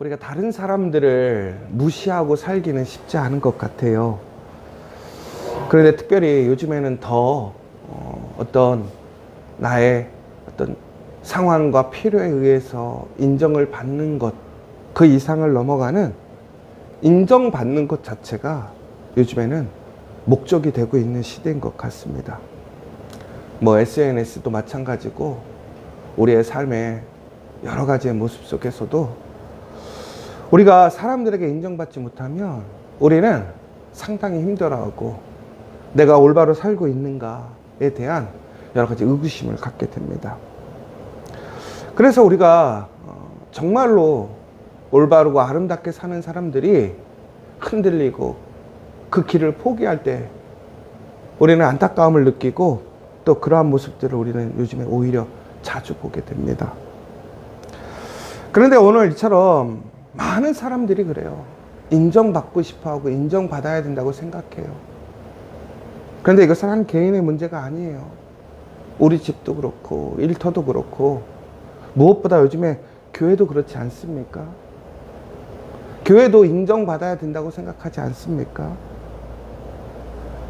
우리가 다른 사람들을 무시하고 살기는 쉽지 않은 것 같아요. 그런데 특별히 요즘에는 더 어떤 나의 어떤 상황과 필요에 의해서 인정을 받는 것, 그 이상을 넘어가는 인정받는 것 자체가 요즘에는 목적이 되고 있는 시대인 것 같습니다. 뭐 SNS도 마찬가지고 우리의 삶의 여러 가지의 모습 속에서도 우리가 사람들에게 인정받지 못하면 우리는 상당히 힘들어하고 내가 올바로 살고 있는가에 대한 여러 가지 의구심을 갖게 됩니다. 그래서 우리가 정말로 올바르고 아름답게 사는 사람들이 흔들리고 그 길을 포기할 때 우리는 안타까움을 느끼고 또 그러한 모습들을 우리는 요즘에 오히려 자주 보게 됩니다. 그런데 오늘 이처럼 많은 사람들이 그래요. 인정받고 싶어하고 인정받아야 된다고 생각해요. 그런데 이것은 한 개인의 문제가 아니에요. 우리 집도 그렇고 일터도 그렇고 무엇보다 요즘에 교회도 그렇지 않습니까? 교회도 인정받아야 된다고 생각하지 않습니까?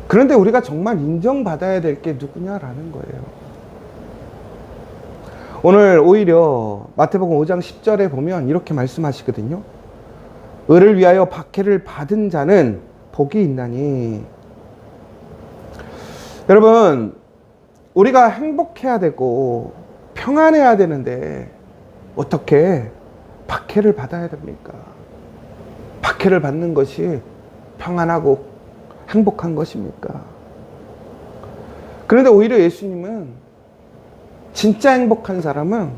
그런데 우리가 정말 인정받아야 될 게 누구냐라는 거예요. 오늘 오히려 마태복음 5장 10절에 보면 이렇게 말씀하시거든요. 의를 위하여 박해를 받은 자는 복이 있나니. 여러분, 우리가 행복해야 되고 평안해야 되는데 어떻게 박해를 받아야 됩니까? 박해를 받는 것이 평안하고 행복한 것입니까? 그런데 오히려 예수님은 진짜 행복한 사람은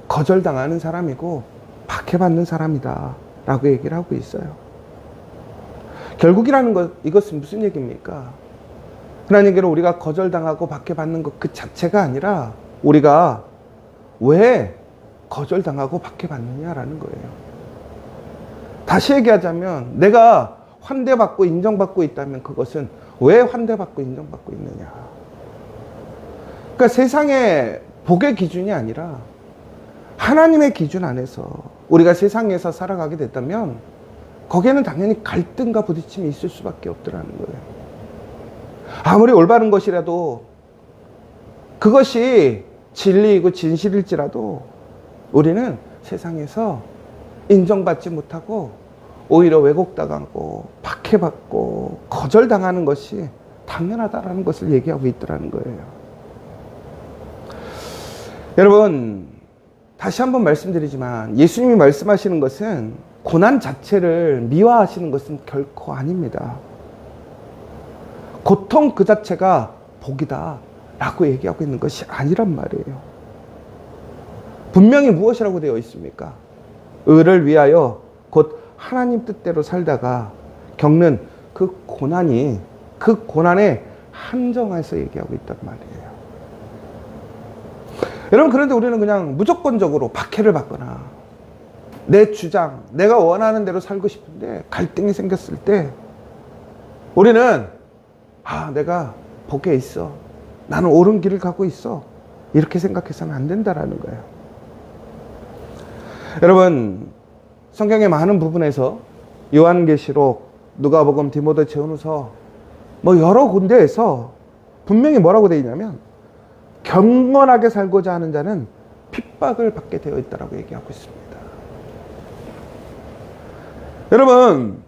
거절당하는 사람이고 박해받는 사람이다 라고 얘기를 하고 있어요. 결국이라는 것, 이것은 무슨 얘기입니까? 하나님께로 우리가 거절당하고 박해받는 것 그 자체가 아니라 우리가 왜 거절당하고 박해받느냐라는 거예요. 다시 얘기하자면 내가 환대받고 인정받고 있다면 그것은 왜 환대받고 인정받고 있느냐. 그러니까 세상의 복의 기준이 아니라 하나님의 기준 안에서 우리가 세상에서 살아가게 됐다면 거기에는 당연히 갈등과 부딪힘이 있을 수밖에 없더라는 거예요. 아무리 올바른 것이라도 그것이 진리이고 진실일지라도 우리는 세상에서 인정받지 못하고 오히려 왜곡당하고 박해받고 거절당하는 것이 당연하다라는 것을 얘기하고 있더라는 거예요. 여러분, 다시 한번 말씀드리지만 예수님이 말씀하시는 것은 고난 자체를 미화하시는 것은 결코 아닙니다. 고통 그 자체가 복이다 라고 얘기하고 있는 것이 아니란 말이에요. 분명히 무엇이라고 되어 있습니까? 의를 위하여 곧 하나님 뜻대로 살다가 겪는 그 고난이 그 고난의 한정에서 얘기하고 있단 말이에요. 여러분, 그런데 우리는 그냥 무조건적으로 박해를 받거나 내 주장, 내가 원하는 대로 살고 싶은데 갈등이 생겼을 때 우리는 내가 복에 있어. 나는 옳은 길을 가고 있어. 이렇게 생각해서는 안 된다라는 거예요. 여러분, 성경의 많은 부분에서 요한계시록, 누가복음, 디모데전서 여러 군데에서 분명히 뭐라고 되어 있냐면 경건하게 살고자 하는 자는 핍박을 받게 되어 있다라고 얘기하고 있습니다. 여러분,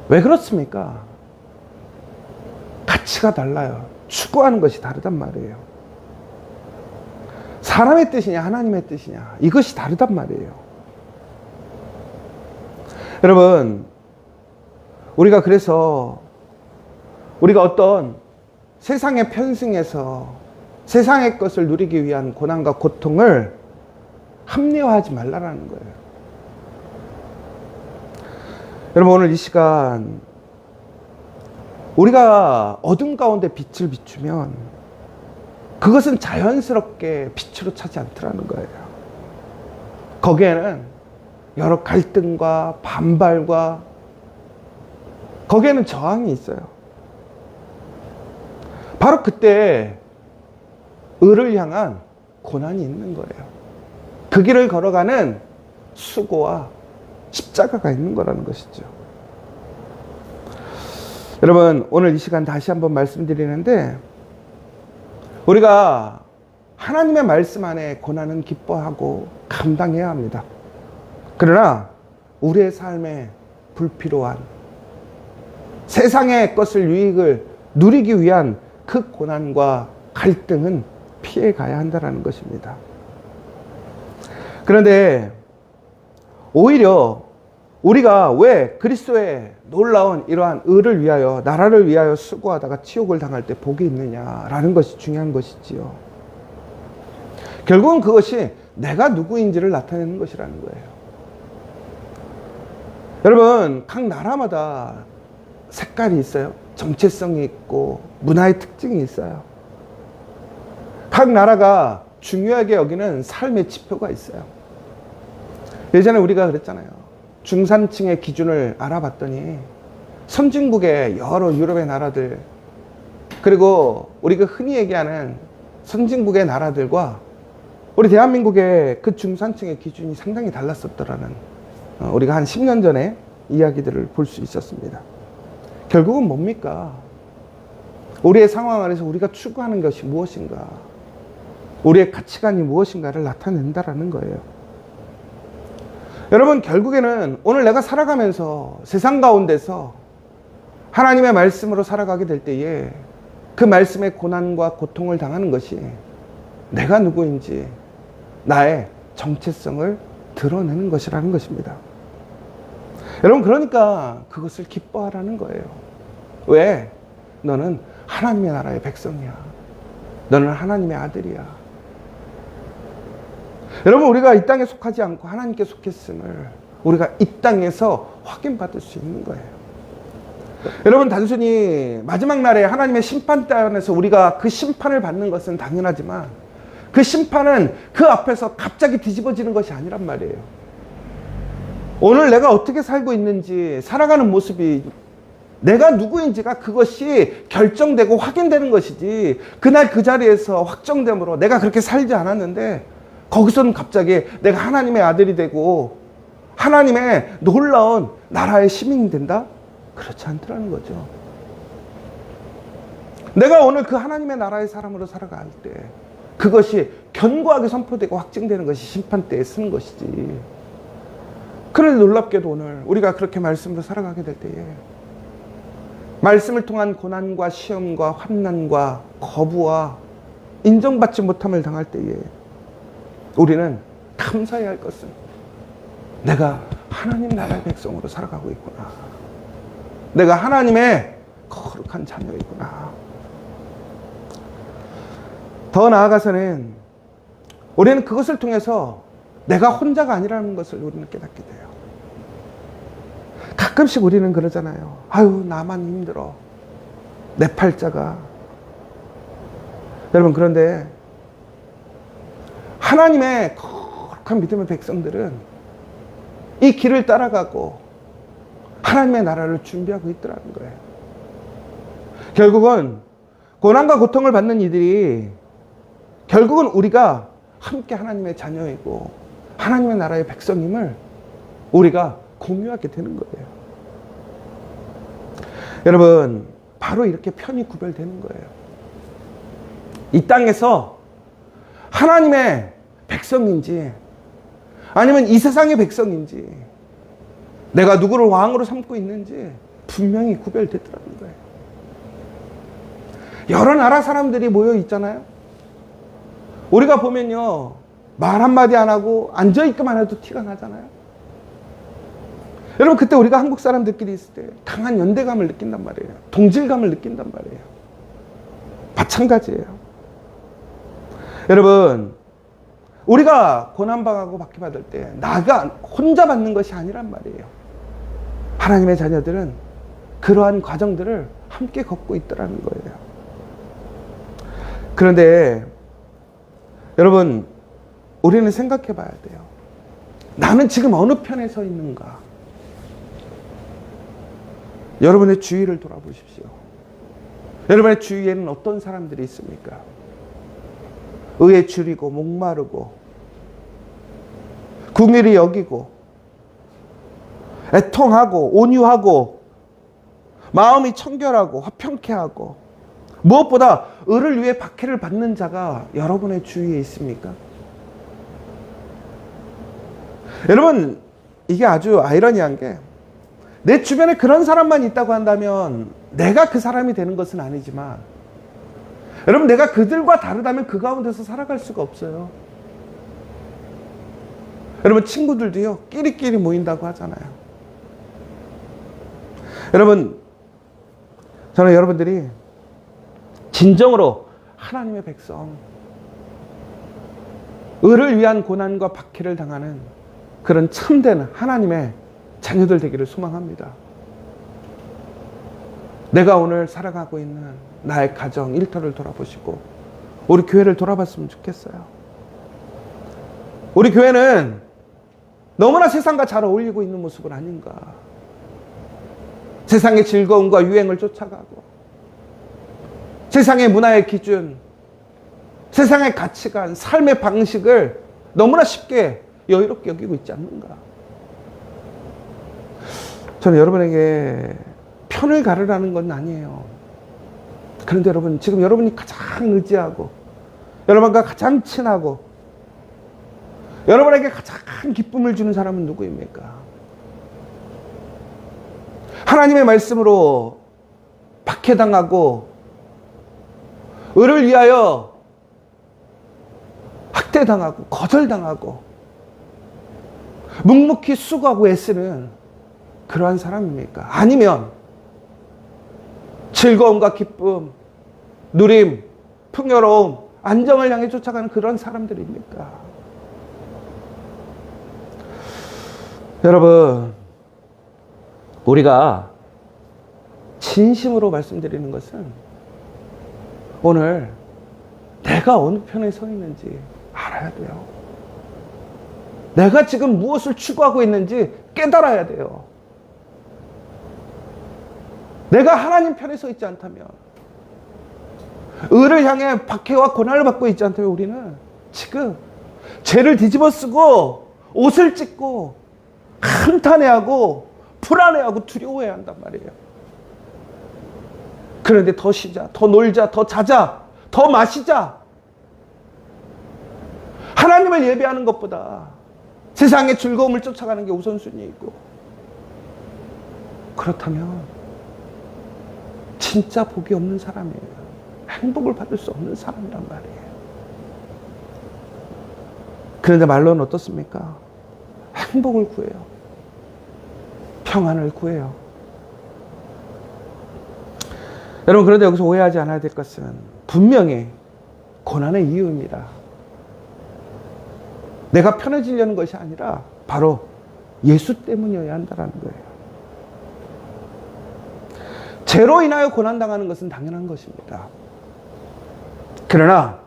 왜 그렇습니까? 가치가 달라요. 추구하는 것이 다르단 말이에요. 사람의 뜻이냐 하나님의 뜻이냐 이것이 다르단 말이에요. 여러분, 우리가 그래서 우리가 어떤 세상에 편승해서 세상의 것을 누리기 위한 고난과 고통을 합리화하지 말라라는 거예요. 여러분, 오늘 이 시간 우리가 어둠 가운데 빛을 비추면 그것은 자연스럽게 빛으로 차지 않더라는 거예요. 거기에는 여러 갈등과 반발과 거기에는 저항이 있어요. 바로 그때 의를 향한 고난이 있는 거예요. 그 길을 걸어가는 수고와 십자가가 있는 거라는 것이죠. 여러분, 오늘 이 시간 다시 한번 말씀드리는데, 우리가 하나님의 말씀 안에 고난은 기뻐하고 감당해야 합니다. 그러나 우리의 삶에 불필요한 세상의 것을 유익을 누리기 위한 그 고난과 갈등은 피해 가야 한다는 것입니다. 그런데 오히려 우리가 왜 그리스도의 놀라운 이러한 의를 위하여, 나라를 위하여 수고하다가 치욕을 당할 때 복이 있느냐라는 것이 중요한 것이지요. 결국은 그것이 내가 누구인지를 나타내는 것이라는 거예요. 여러분, 각 나라마다 색깔이 있어요. 정체성이 있고 문화의 특징이 있어요. 각 나라가 중요하게 여기는 삶의 지표가 있어요. 예전에 우리가 그랬잖아요. 중산층의 기준을 알아봤더니 선진국의 여러 유럽의 나라들, 그리고 우리가 흔히 얘기하는 선진국의 나라들과 우리 대한민국의 그 중산층의 기준이 상당히 달랐었더라는, 우리가 한 10년 전에 이야기들을 볼 수 있었습니다. 결국은 뭡니까? 우리의 상황 안에서 우리가 추구하는 것이 무엇인가, 우리의 가치관이 무엇인가를 나타낸다라는 거예요. 여러분, 결국에는 오늘 내가 살아가면서 세상 가운데서 하나님의 말씀으로 살아가게 될 때에 그 말씀의 고난과 고통을 당하는 것이 내가 누구인지, 나의 정체성을 드러내는 것이라는 것입니다. 여러분, 그러니까 그것을 기뻐하라는 거예요. 왜? 너는 하나님의 나라의 백성이야. 너는 하나님의 아들이야. 여러분, 우리가 이 땅에 속하지 않고 하나님께 속했음을 우리가 이 땅에서 확인받을 수 있는 거예요. 여러분, 단순히 마지막 날에 하나님의 심판단에서 우리가 그 심판을 받는 것은 당연하지만 그 심판은 그 앞에서 갑자기 뒤집어지는 것이 아니란 말이에요. 오늘 내가 어떻게 살고 있는지, 살아가는 모습이, 내가 누구인지가 그것이 결정되고 확인되는 것이지, 그날 그 자리에서 확정됨으로 내가 그렇게 살지 않았는데 거기서는 갑자기 내가 하나님의 아들이 되고 하나님의 놀라운 나라의 시민이 된다? 그렇지 않더라는 거죠. 내가 오늘 그 하나님의 나라의 사람으로 살아갈 때 그것이 견고하게 선포되고 확증되는 것이 심판 때에 쓰는 것이지. 그런데 놀랍게도 오늘 우리가 그렇게 말씀으로 살아가게 될 때에 말씀을 통한 고난과 시험과 환난과 거부와 인정받지 못함을 당할 때에 우리는 감사해야 할 것은 내가 하나님 나라의 백성으로 살아가고 있구나. 내가 하나님의 거룩한 자녀이구나. 더 나아가서는 우리는 그것을 통해서 내가 혼자가 아니라는 것을 우리는 깨닫게 돼요. 가끔씩 우리는 그러잖아요. 아유, 나만 힘들어. 내 팔자가. 여러분, 그런데 하나님의 거룩한 믿음의 백성들은 이 길을 따라가고 하나님의 나라를 준비하고 있더라는 거예요. 결국은 고난과 고통을 받는 이들이 결국은 우리가 함께 하나님의 자녀이고 하나님의 나라의 백성임을 우리가 공유하게 되는 거예요. 여러분, 바로 이렇게 편이 구별되는 거예요. 이 땅에서 하나님의 백성인지 아니면 이 세상의 백성인지, 내가 누구를 왕으로 삼고 있는지 분명히 구별되더라는 거예요. 여러 나라 사람들이 모여 있잖아요. 우리가 보면요, 말 한마디 안 하고 앉아있기만 해도 티가 나잖아요. 여러분, 그때 우리가 한국 사람들끼리 있을 때 강한 연대감을 느낀단 말이에요. 동질감을 느낀단 말이에요. 마찬가지예요. 여러분, 우리가 고난당하고 박해받을 때 나가 혼자 받는 것이 아니란 말이에요. 하나님의 자녀들은 그러한 과정들을 함께 걷고 있더라는 거예요. 그런데 여러분, 우리는 생각해 봐야 돼요. 나는 지금 어느 편에 서 있는가? 여러분의 주위를 돌아보십시오. 여러분의 주위에는 어떤 사람들이 있습니까? 의에 줄이고 목마르고 긍휼히 여기고 애통하고 온유하고 마음이 청결하고 화평케 하고 무엇보다 의를 위해 박해를 받는 자가 여러분의 주위에 있습니까? 여러분, 이게 아주 아이러니한 게 내 주변에 그런 사람만 있다고 한다면 내가 그 사람이 되는 것은 아니지만 여러분, 내가 그들과 다르다면 그 가운데서 살아갈 수가 없어요. 여러분, 친구들도요 끼리끼리 모인다고 하잖아요. 여러분, 저는 여러분들이 진정으로 하나님의 백성, 의를 위한 고난과 박해를 당하는 그런 참된 하나님의 자녀들 되기를 소망합니다. 내가 오늘 살아가고 있는 나의 가정, 일터를 돌아보시고 우리 교회를 돌아봤으면 좋겠어요. 우리 교회는 너무나 세상과 잘 어울리고 있는 모습은 아닌가. 세상의 즐거움과 유행을 쫓아가고 세상의 문화의 기준, 세상의 가치관, 삶의 방식을 너무나 쉽게 여유롭게 여기고 있지 않는가. 저는 여러분에게 편을 가르라는 건 아니에요. 그런데 여러분, 지금 여러분이 가장 의지하고 여러분과 가장 친하고 여러분에게 가장 기쁨을 주는 사람은 누구입니까? 하나님의 말씀으로 박해당하고 의를 위하여 학대당하고 거절당하고 묵묵히 수고하고 애쓰는 그러한 사람입니까? 아니면 즐거움과 기쁨, 누림, 풍요로움, 안정을 향해 쫓아가는 그런 사람들입니까? 여러분, 우리가 진심으로 말씀드리는 것은 오늘 내가 어느 편에 서 있는지 알아야 돼요. 내가 지금 무엇을 추구하고 있는지 깨달아야 돼요. 내가 하나님 편에 서 있지 않다면, 의를 향해 박해와 고난을 받고 있지 않다면 우리는 지금 죄를 뒤집어 쓰고 옷을 찢고 한탄해하고 불안해하고 두려워해야 한단 말이에요. 그런데 더 쉬자, 더 놀자, 더 자자, 더 마시자. 하나님을 예배하는 것보다 세상의 즐거움을 쫓아가는 게 우선순위이고, 그렇다면 진짜 복이 없는 사람이에요. 행복을 받을 수 없는 사람이란 말이에요. 그런데 말로는 어떻습니까? 행복을 구해요. 평안을 구해요. 여러분, 그런데 여기서 오해하지 않아야 될 것은 분명히 고난의 이유입니다. 내가 편해지려는 것이 아니라 바로 예수 때문이어야 한다는 거예요. 죄로 인하여 고난당하는 것은 당연한 것입니다. 그러나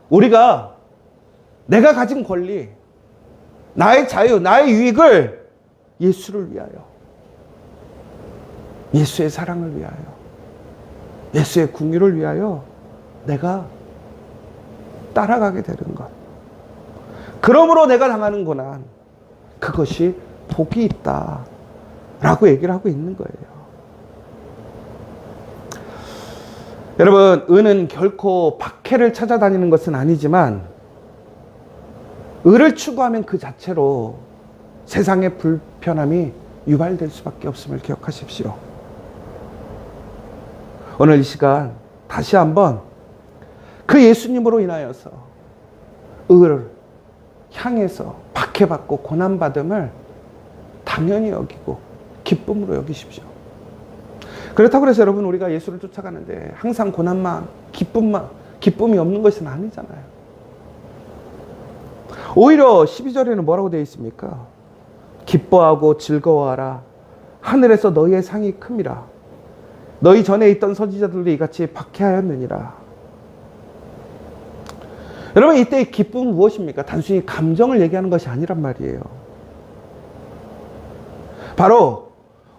우리가 내가 가진 권리, 나의 자유, 나의 유익을 예수를 위하여, 예수의 사랑을 위하여, 예수의 긍휼을 위하여 내가 따라가게 되는 것, 그러므로 내가 당하는 고난, 그것이 복이 있다 라고 얘기를 하고 있는 거예요. 여러분, 의는 결코 박해를 찾아다니는 것은 아니지만 의를 추구하면 그 자체로 세상의 불편함이 유발될 수밖에 없음을 기억하십시오. 오늘 이 시간 다시 한번 그 예수님으로 인하여서 의를 향해서 박해받고 고난받음을 당연히 여기고 기쁨으로 여기십시오. 그렇다고 해서 여러분, 우리가 예수를 쫓아가는데 항상 고난만, 기쁨이 없는 것은 아니잖아요. 오히려 12절에는 뭐라고 되어 있습니까? 기뻐하고 즐거워하라. 하늘에서 너희의 상이 큼이라. 너희 전에 있던 선지자들도 이같이 박해하였느니라. 여러분, 이때의 기쁨은 무엇입니까? 단순히 감정을 얘기하는 것이 아니란 말이에요. 바로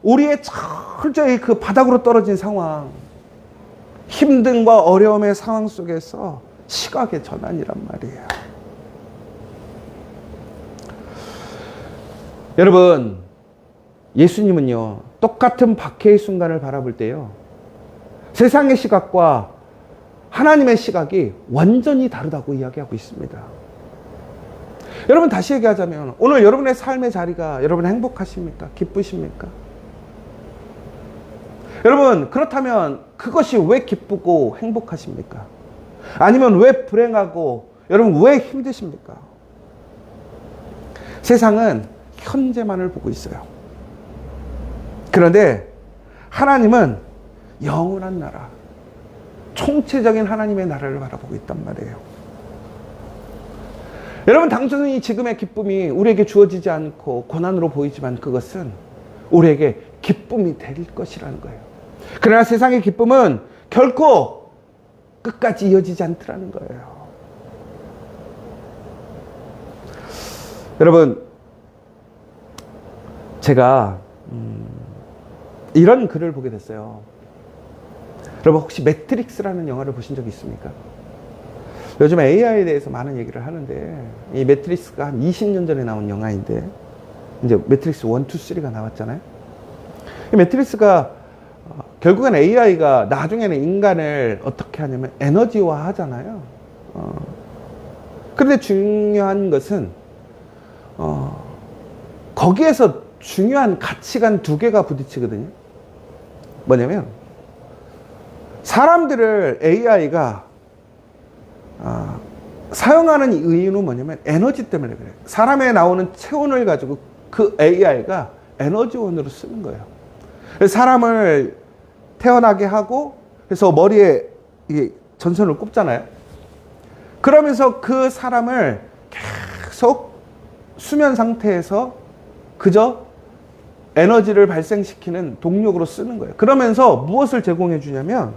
우리의 철저히 그 바닥으로 떨어진 상황, 힘듦과 어려움의 상황 속에서 시각의 전환이란 말이에요. 여러분, 예수님은요, 똑같은 박해의 순간을 바라볼 때요, 세상의 시각과 하나님의 시각이 완전히 다르다고 이야기하고 있습니다. 여러분, 다시 얘기하자면 오늘 여러분의 삶의 자리가 여러분 행복하십니까? 기쁘십니까? 여러분, 그렇다면 그것이 왜 기쁘고 행복하십니까? 아니면 왜 불행하고 여러분 왜 힘드십니까? 세상은 현재만을 보고 있어요. 그런데 하나님은 영원한 나라, 총체적인 하나님의 나라를 바라보고 있단 말이에요. 여러분, 당연히 지금의 기쁨이 우리에게 주어지지 않고 고난으로 보이지만 그것은 우리에게 기쁨이 될 것이라는 거예요. 그러나 세상의 기쁨은 결코 끝까지 이어지지 않더라는 거예요. 여러분, 제가 이런 글을 보게 됐어요. 여러분, 혹시 매트릭스라는 영화를 보신 적 있습니까? 요즘 AI에 대해서 많은 얘기를 하는데, 이 매트릭스가 한 20년 전에 나온 영화인데, 이제 매트릭스 1, 2, 3가 나왔잖아요. 이 매트릭스가 결국엔 AI가 나중에는 인간을 어떻게 하냐면 에너지화 하잖아요. 그런데 중요한 것은 거기에서 중요한 가치관 두 개가 부딪히거든요. 뭐냐면 사람들을 AI가 사용하는 이유는 뭐냐면 에너지 때문에 그래요. 사람에 나오는 체온을 가지고 그 AI가 에너지원으로 쓰는 거예요. 그래서 사람을 태어나게 하고, 그래서 머리에 전선을 꼽잖아요. 그러면서 그 사람을 계속 수면 상태에서 그저 에너지를 발생시키는 동력으로 쓰는 거예요. 그러면서 무엇을 제공해 주냐면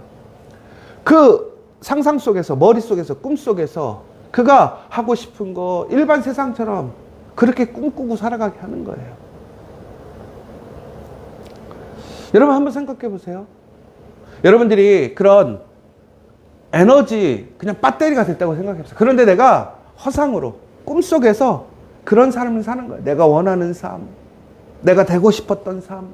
그 상상 속에서, 머릿속에서, 꿈속에서 그가 하고 싶은 거 일반 세상처럼 그렇게 꿈꾸고 살아가게 하는 거예요. 여러분, 한번 생각해 보세요. 여러분들이 그런 에너지, 그냥 배터리가 됐다고 생각해 보세요. 그런데 내가 허상으로 꿈속에서 그런 삶을 사는 거예요. 내가 원하는 삶, 내가 되고 싶었던 삶,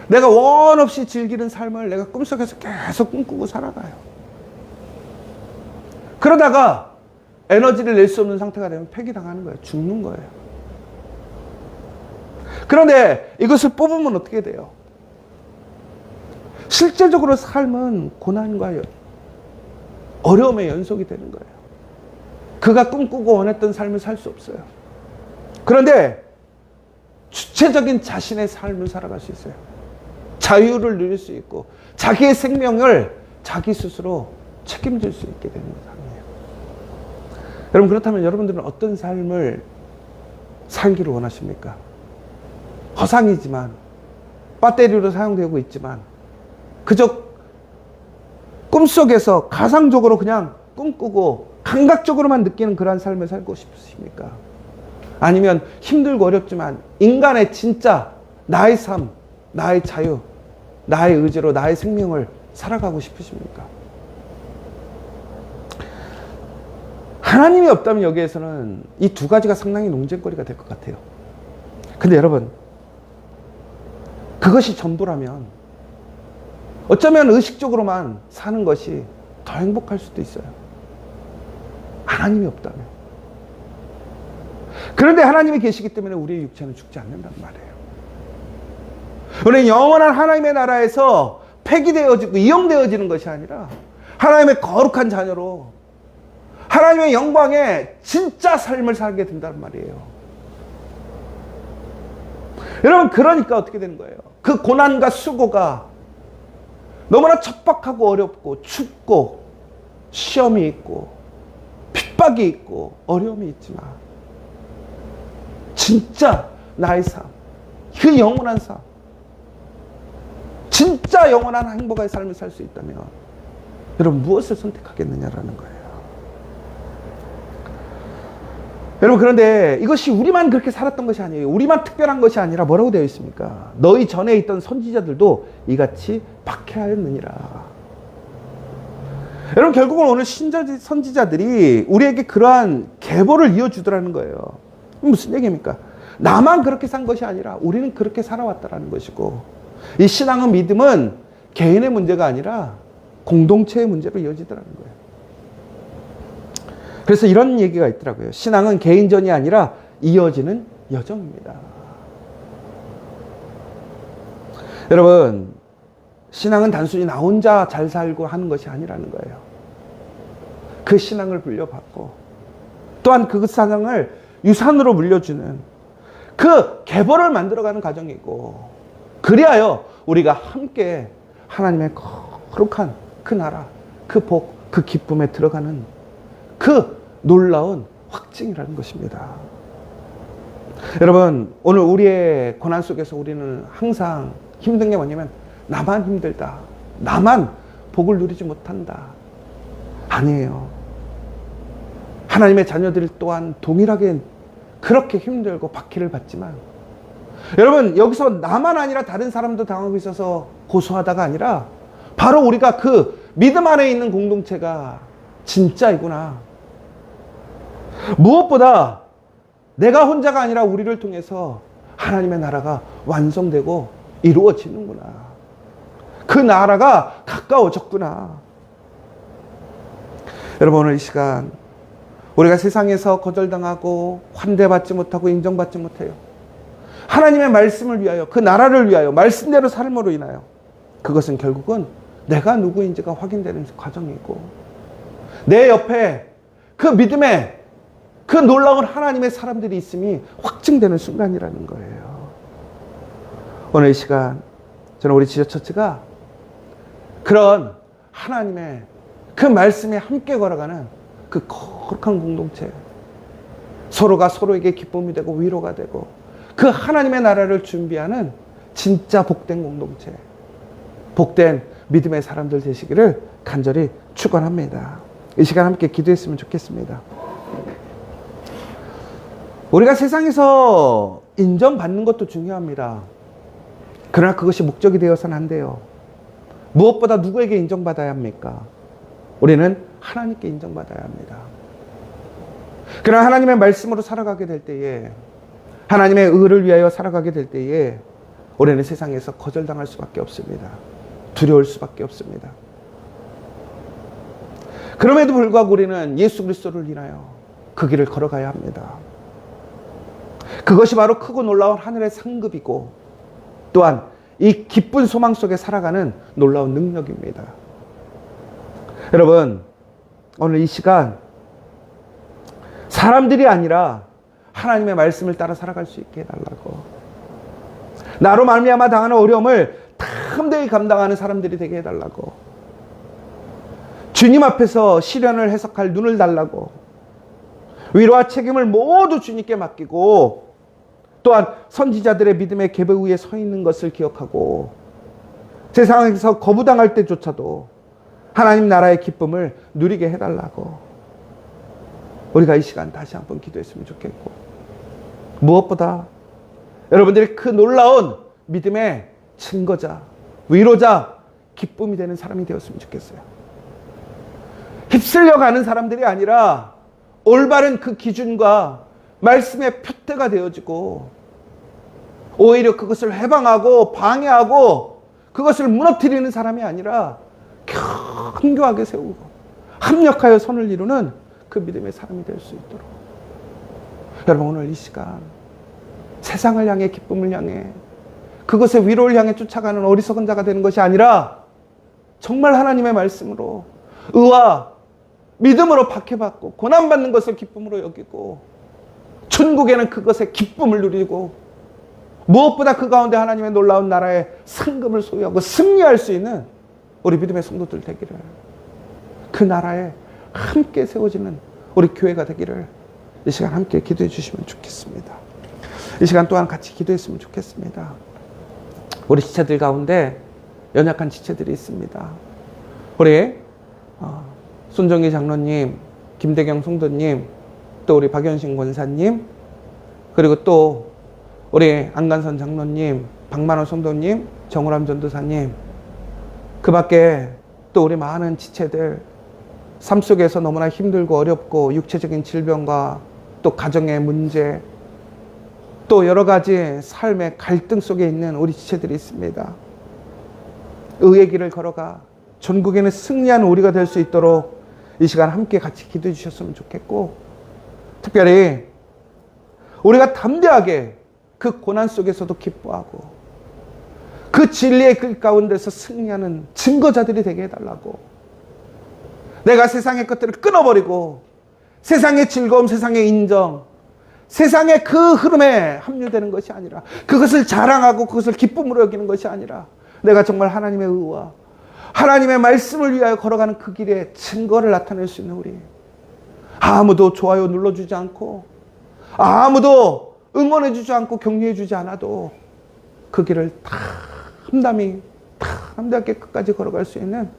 내가 원 없이 즐기는 삶을 내가 꿈속에서 계속 꿈꾸고 살아가요. 그러다가 에너지를 낼 수 없는 상태가 되면 폐기당하는 거예요. 죽는 거예요. 그런데 이것을 뽑으면 어떻게 돼요? 실제적으로 삶은 고난과 어려움의 연속이 되는 거예요. 그가 꿈꾸고 원했던 삶을 살 수 없어요. 그런데 주체적인 자신의 삶을 살아갈 수 있어요. 자유를 누릴 수 있고 자기의 생명을 자기 스스로 책임질 수 있게 되는 삶이에요. 여러분, 그렇다면 여러분들은 어떤 삶을 살기를 원하십니까? 허상이지만, 배터리로 사용되고 있지만 그저 꿈속에서 가상적으로 그냥 꿈꾸고 감각적으로만 느끼는 그러한 삶을 살고 싶으십니까? 아니면 힘들고 어렵지만 인간의 진짜 나의 삶, 나의 자유, 나의 의지로 나의 생명을 살아가고 싶으십니까? 하나님이 없다면 여기에서는 이 두 가지가 상당히 논쟁거리가 될 것 같아요. 근데 여러분, 그것이 전부라면 어쩌면 의식적으로만 사는 것이 더 행복할 수도 있어요. 하나님이 없다면. 그런데 하나님이 계시기 때문에 우리의 육체는 죽지 않는단 말이에요. 우리는 영원한 하나님의 나라에서 폐기되어지고 이용되어지는 것이 아니라 하나님의 거룩한 자녀로 하나님의 영광의 진짜 삶을 살게 된단 말이에요. 여러분, 그러니까 어떻게 되는 거예요? 그 고난과 수고가 너무나 척박하고 어렵고 춥고 시험이 있고 핍박이 있고 어려움이 있지만 진짜 나의 삶, 그 영원한 삶, 진짜 영원한 행복의 삶을 살 수 있다면 여러분, 무엇을 선택하겠느냐라는 거예요. 여러분, 그런데 이것이 우리만 그렇게 살았던 것이 아니에요. 우리만 특별한 것이 아니라 뭐라고 되어 있습니까? 너희 전에 있던 선지자들도 이같이 박해하였느니라. 여러분, 결국은 오늘 선지자들이 우리에게 그러한 계보를 이어주더라는 거예요. 무슨 얘기입니까? 나만 그렇게 산 것이 아니라 우리는 그렇게 살아왔다라는 것이고, 이 신앙은, 믿음은 개인의 문제가 아니라 공동체의 문제로 이어지더라는 거예요. 그래서 이런 얘기가 있더라고요. 신앙은 개인전이 아니라 이어지는 여정입니다. 여러분, 신앙은 단순히 나 혼자 잘 살고 하는 것이 아니라는 거예요. 그 신앙을 물려받고 또한 그 신앙을 유산으로 물려주는 그 계보를 만들어가는 과정이고, 그리하여 우리가 함께 하나님의 거룩한 그 나라, 그 복, 그 기쁨에 들어가는 그 놀라운 확증이라는 것입니다. 여러분, 오늘 우리의 고난 속에서 우리는 항상 힘든 게 뭐냐면, 나만 힘들다, 나만 복을 누리지 못한다. 아니에요. 하나님의 자녀들 또한 동일하게 그렇게 힘들고 박해를 받지만, 여러분, 여기서 나만 아니라 다른 사람도 당하고 있어서 고소하다가 아니라, 바로 우리가 그 믿음 안에 있는 공동체가 진짜이구나. 무엇보다 내가 혼자가 아니라 우리를 통해서 하나님의 나라가 완성되고 이루어지는구나. 그 나라가 가까워졌구나. 여러분, 오늘 이 시간 우리가 세상에서 거절당하고 환대받지 못하고 인정받지 못해요. 하나님의 말씀을 위하여, 그 나라를 위하여 말씀대로 삶으로 인하여, 그것은 결국은 내가 누구인지가 확인되는 과정이고, 내 옆에 그 믿음의 그 놀라운 하나님의 사람들이 있음이 확증되는 순간이라는 거예요. 오늘 이 시간 저는 우리 지저처치가 그런 하나님의 그 말씀에 함께 걸어가는 그 거룩한 공동체, 서로가 서로에게 기쁨이 되고 위로가 되고 그 하나님의 나라를 준비하는 진짜 복된 공동체, 복된 믿음의 사람들 되시기를 간절히 축원합니다. 이 시간 함께 기도했으면 좋겠습니다. 우리가 세상에서 인정받는 것도 중요합니다. 그러나 그것이 목적이 되어서는 안 돼요. 무엇보다 누구에게 인정받아야 합니까? 우리는 하나님께 인정받아야 합니다. 그러나 하나님의 말씀으로 살아가게 될 때에, 하나님의 의를 위하여 살아가게 될 때에 우리는 세상에서 거절당할 수밖에 없습니다. 두려울 수밖에 없습니다. 그럼에도 불구하고 우리는 예수 그리스도를 인하여 그 길을 걸어가야 합니다. 그것이 바로 크고 놀라운 하늘의 상급이고, 또한 이 기쁜 소망 속에 살아가는 놀라운 능력입니다. 여러분, 오늘 이 시간 사람들이 아니라 하나님의 말씀을 따라 살아갈 수 있게 해달라고, 나로 말미암아 당하는 어려움을 탐대히 감당하는 사람들이 되게 해달라고, 주님 앞에서 시련을 해석할 눈을 달라고, 위로와 책임을 모두 주님께 맡기고, 또한 선지자들의 믿음의 계보 위에 서 있는 것을 기억하고, 세상에서 거부당할 때조차도 하나님 나라의 기쁨을 누리게 해달라고, 우리가 이 시간 다시 한번 기도했으면 좋겠고, 무엇보다 여러분들이 그 놀라운 믿음의 증거자, 위로자, 기쁨이 되는 사람이 되었으면 좋겠어요. 휩쓸려 가는 사람들이 아니라 올바른 그 기준과 말씀의 표대가 되어지고, 오히려 그것을 해방하고 방해하고 그것을 무너뜨리는 사람이 아니라 견고하게 세우고 합력하여 선을 이루는 그 믿음의 사람이 될 수 있도록, 여러분, 오늘 이 시간 세상을 향해, 기쁨을 향해, 그것의 위로를 향해 쫓아가는 어리석은 자가 되는 것이 아니라 정말 하나님의 말씀으로 의와 믿음으로 박해받고 고난받는 것을 기쁨으로 여기고, 천국에는 그것의 기쁨을 누리고, 무엇보다 그 가운데 하나님의 놀라운 나라의 상급을 소유하고 승리할 수 있는 우리 믿음의 성도들 되기를, 그 나라에 함께 세워지는 우리 교회가 되기를 이 시간 함께 기도해 주시면 좋겠습니다. 이 시간 또한 같이 기도했으면 좋겠습니다. 우리 지체들 가운데 연약한 지체들이 있습니다. 우리 손정희 장로님, 김대경 성도님, 또 우리 박연신 권사님, 그리고 또 우리 안간선 장로님, 박만호 성도님, 정우람 전도사님, 그 밖에 또 우리 많은 지체들, 삶 속에서 너무나 힘들고 어렵고 육체적인 질병과 또 가정의 문제, 또 여러 가지 삶의 갈등 속에 있는 우리 지체들이 있습니다. 의의 길을 걸어가 전국에는 승리하는 우리가 될 수 있도록 이 시간 함께 같이 기도해 주셨으면 좋겠고, 특별히 우리가 담대하게 그 고난 속에서도 기뻐하고 그 진리의 길 가운데서 승리하는 증거자들이 되게 해달라고. 내가 세상의 것들을 끊어버리고 세상의 즐거움, 세상의 인정, 세상의 그 흐름에 합류되는 것이 아니라, 그것을 자랑하고 그것을 기쁨으로 여기는 것이 아니라, 내가 정말 하나님의 의와 하나님의 말씀을 위하여 걸어가는 그 길에 증거를 나타낼 수 있는 우리. 아무도 좋아요 눌러주지 않고 아무도 응원해주지 않고 격려해주지 않아도 그 길을 담대하게 끝까지 걸어갈 수 있는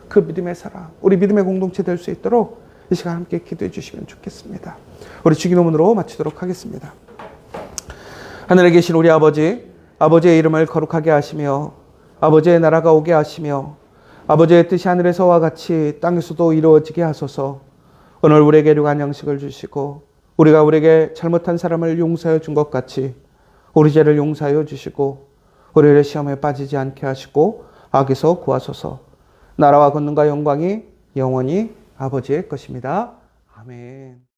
그 믿음의 사람, 우리 믿음의 공동체 될 수 있도록 이 시간 함께 기도해 주시면 좋겠습니다. 우리 주기도문으로 마치도록 하겠습니다. 하늘에 계신 우리 아버지, 아버지의 이름을 거룩하게 하시며 아버지의 나라가 오게 하시며 아버지의 뜻이 하늘에서와 같이 땅에서도 이루어지게 하소서. 오늘 우리에게 일용할 양식을 주시고 우리가 우리에게 잘못한 사람을 용서해 준 것 같이 우리 죄를 용서하여 주시고 우리를 시험에 빠지지 않게 하시고 악에서 구하소서. 나라와 권능과 영광이 영원히 아버지의 것입니다. 아멘.